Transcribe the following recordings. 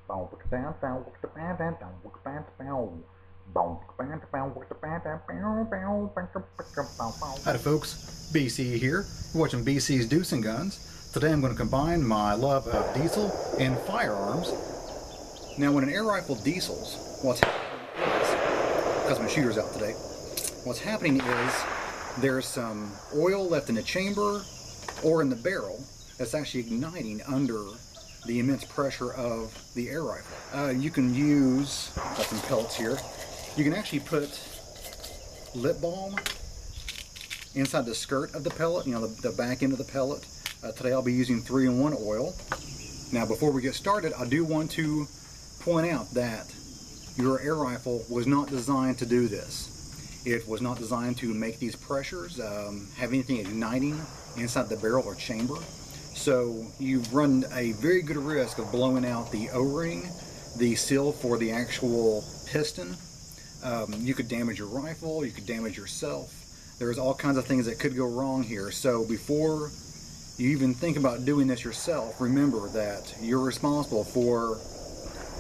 Howdy folks, BC here. You're watching BC's Deuce and Guns. Today I'm going to combine my love of diesel and firearms. Now when an air rifle diesels, what's happening is, because my shooter's out today, what's happening is there's some oil left in the chamber or in the barrel that's actually igniting under the immense pressure of the air rifle. You can use, got some pellets here, you can actually put lip balm inside the skirt of the pellet, you know, the back end of the pellet. Today I'll be using 3-in-1 oil. Now before we get started, I do want to point out that your air rifle was not designed to do this. It was not designed to make these pressures, have anything igniting inside the barrel or chamber. So you run a very good risk of blowing out the O-ring, the seal for the actual piston. You could damage your rifle, you could damage yourself. There's all kinds of things that could go wrong here. So before you even think about doing this yourself, remember that you're responsible for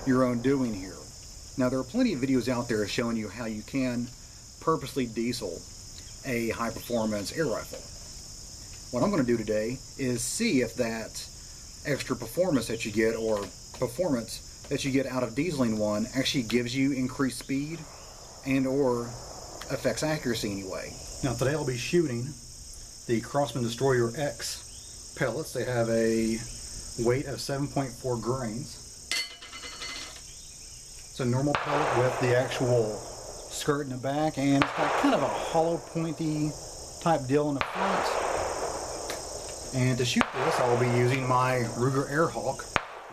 your own doing here. Now there are plenty of videos out there showing you how you can purposely diesel a high performance air rifle. What I'm going to do today is see if that extra performance that you get, or performance that you get out of dieseling one, actually gives you increased speed and or affects accuracy anyway. Now today I'll be shooting the Crosman Destroyer X pellets. They have a weight of 7.4 grains. It's a normal pellet with the actual skirt in the back, and it's got kind of a hollow pointy type deal in the front. And to shoot this, I will be using my Ruger Air Hawk,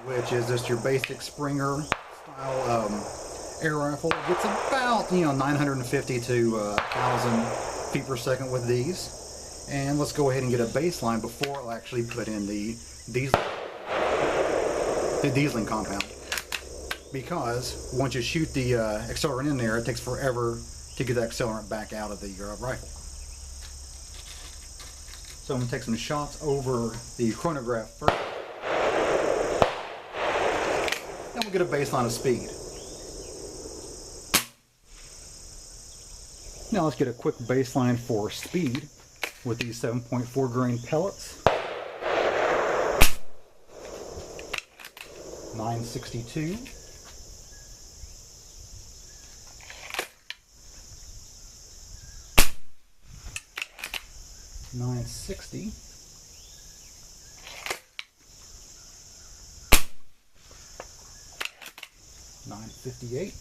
which is just your basic Springer style air rifle. It gets about, 950 to 1,000 feet per second with these. And let's go ahead and get a baseline before I'll actually put in the dieseling compound. Because once you shoot the accelerant in there, it takes forever to get the accelerant back out of the rifle. So I'm going to take some shots over the chronograph first. Then we'll get a baseline of speed. Now let's get a quick baseline for speed with these 7.4 grain pellets. 962. 960, 958,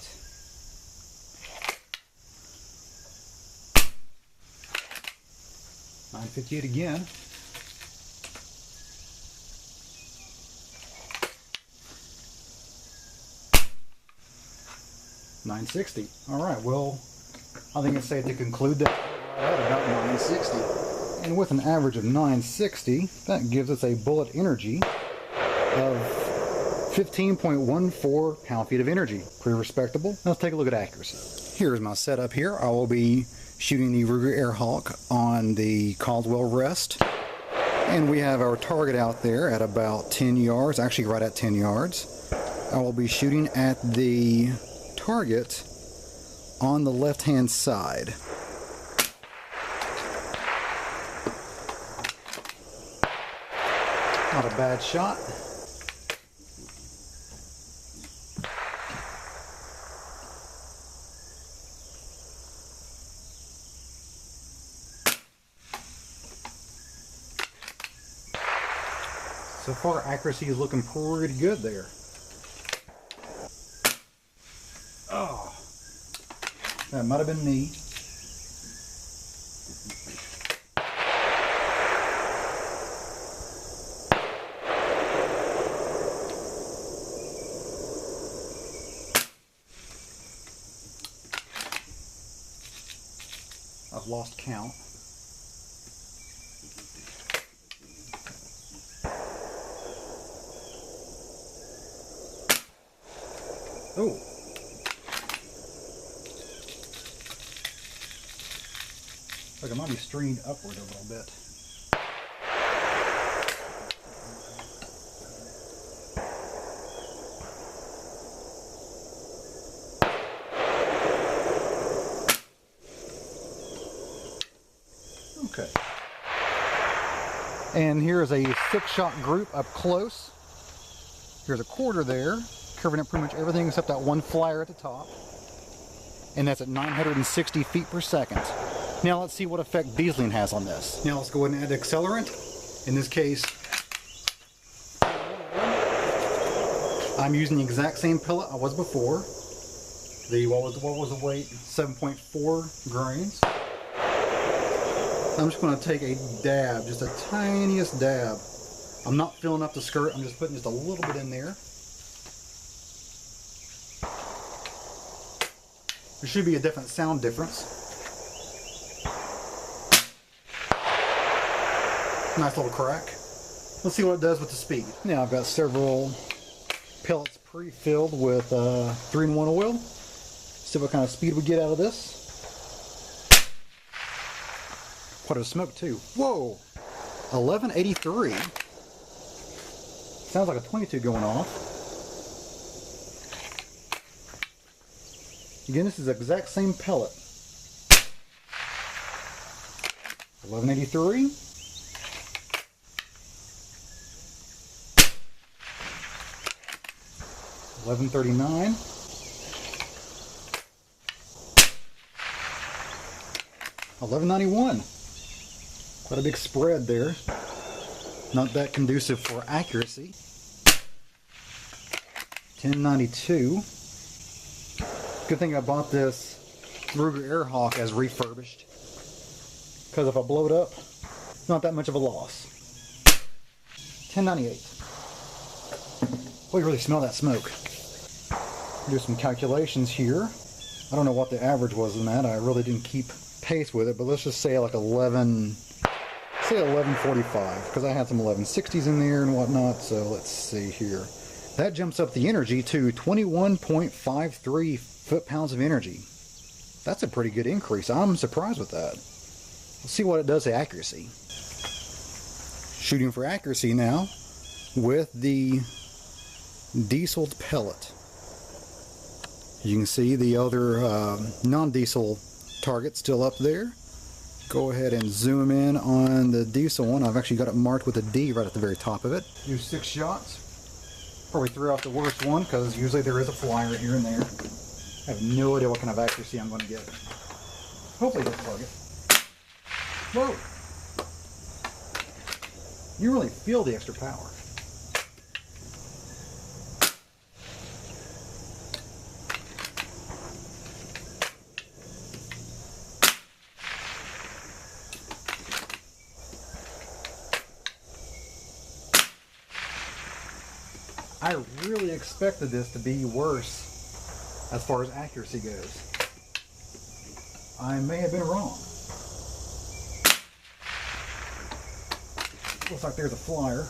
958 again, 960. All right, well, I think it's safe to conclude that at about 960. And with an average of 960, that gives us a bullet energy of 15.14 pound-feet of energy. Pretty respectable. Let's take a look at accuracy. Here's my setup here. I will be shooting the Ruger Air Hawk on the Caldwell rest. And we have our target out there at about 10 yards, actually right at 10 yards. I will be shooting at the target on the left-hand side. Not a bad shot. So far, accuracy is looking pretty good there. Oh, that might have been me. I've lost count. Oh. Look, it might be streamed upward a little bit. Okay. And here's a 6-shot group up close. Here's a quarter there, covering up pretty much everything except that one flyer at the top. And that's at 960 feet per second. Now let's see what effect dieseling has on this. Now let's go ahead and add accelerant. In this case, I'm using the exact same pellet I was before. What was the weight? 7.4 grains. I'm just going to take a dab, just a tiniest dab. I'm not filling up the skirt, I'm just putting just a little bit in there. There should be a definite sound difference. Nice little crack. Let's see what it does with the speed. Now I've got several pellets pre-filled with 3-in-1 oil. See what kind of speed we get out of this. Quite a smoke too. Whoa! 1183. Sounds like a 22 going off. Again, this is the exact same pellet. 1183. 1139. 1191. Quite a big spread there. Not that conducive for accuracy. 1092. Good thing I bought this Ruger Airhawk as refurbished, because if I blow it up, it's not that much of a loss. 1098. Boy, you really smell that smoke. Do some calculations here. I don't know what the average was in that. I really didn't keep pace with it, but let's just say like 1145, because I had some 1160s in there and whatnot. So let's see here. That jumps up the energy to 21.53 foot-pounds of energy. That's a pretty good increase. I'm surprised with that. Let's see what it does to accuracy. Shooting for accuracy now with the diesel pellet. You can see the other non-diesel target still up there. Go ahead and zoom in on the diesel one. I've actually got it marked with a D right at the very top of it. Do 6 shots. Probably threw out the worst one because usually there is a flyer here and there. I have no idea what kind of accuracy I'm going to get. Hopefully this target. Whoa! You really feel the extra power. I really expected this to be worse as far as accuracy goes. I may have been wrong. Looks like there's a flyer.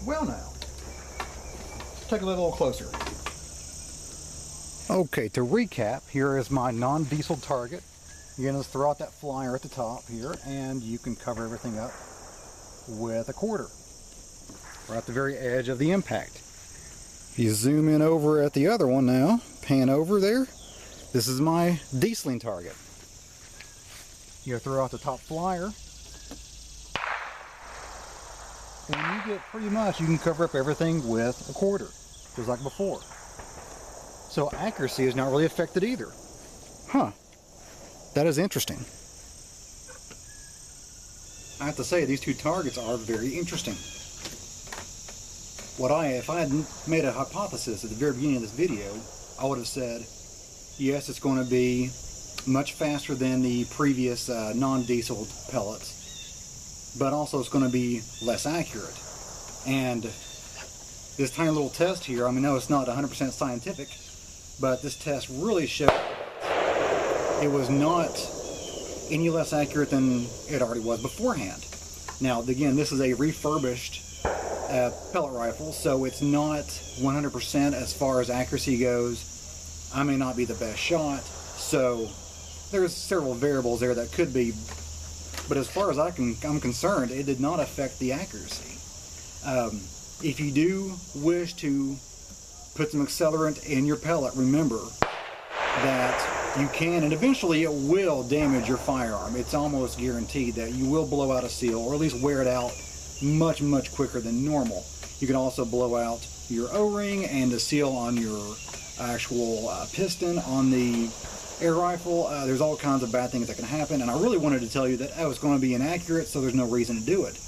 Well now, take a little closer. Okay, to recap, here is my non-diesel target. Again, let's throw out that flyer at the top here, and you can cover everything up with a quarter. Right at the very edge of the impact. If you zoom in over at the other one now, pan over there, this is my dieseling target. You throw out the top flyer, and you get pretty much, you can cover up everything with a quarter, just like before. So accuracy is not really affected either. Huh. That is interesting. I have to say, these two targets are very interesting. If I had made a hypothesis at the very beginning of this video, I would have said, yes, it's going to be much faster than the previous non-diesel pellets, but also it's going to be less accurate. And this tiny little test here, I mean, no, it's not 100% scientific, but this test really showed it was not any less accurate than it already was beforehand. Now, again, this is a refurbished pellet rifle, so it's not 100% as far as accuracy goes. I may not be the best shot, so there's several variables there that could be, but as far as I'm concerned, it did not affect the accuracy. If you do wish to put some accelerant in your pellet, remember, that you can, and eventually it will damage your firearm. It's almost guaranteed that you will blow out a seal, or at least wear it out much, much quicker than normal. You can also blow out your O-ring and the seal on your actual piston on the air rifle. There's all kinds of bad things that can happen, and I really wanted to tell you that it's going to be inaccurate, so there's no reason to do it.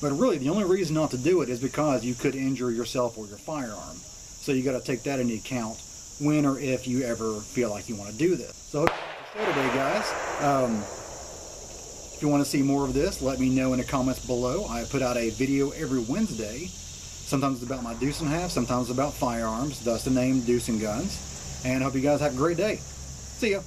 But really, the only reason not to do it is because you could injure yourself or your firearm. So you got to take that into account when or if you ever feel like you want to do this. So that's the show today, guys. If you want to see more of this, let me know in the comments below. I put out a video every Wednesday. Sometimes it's about my deuce and half, sometimes about firearms, thus the name Deuce and Guns. And I hope you guys have a great day. See ya.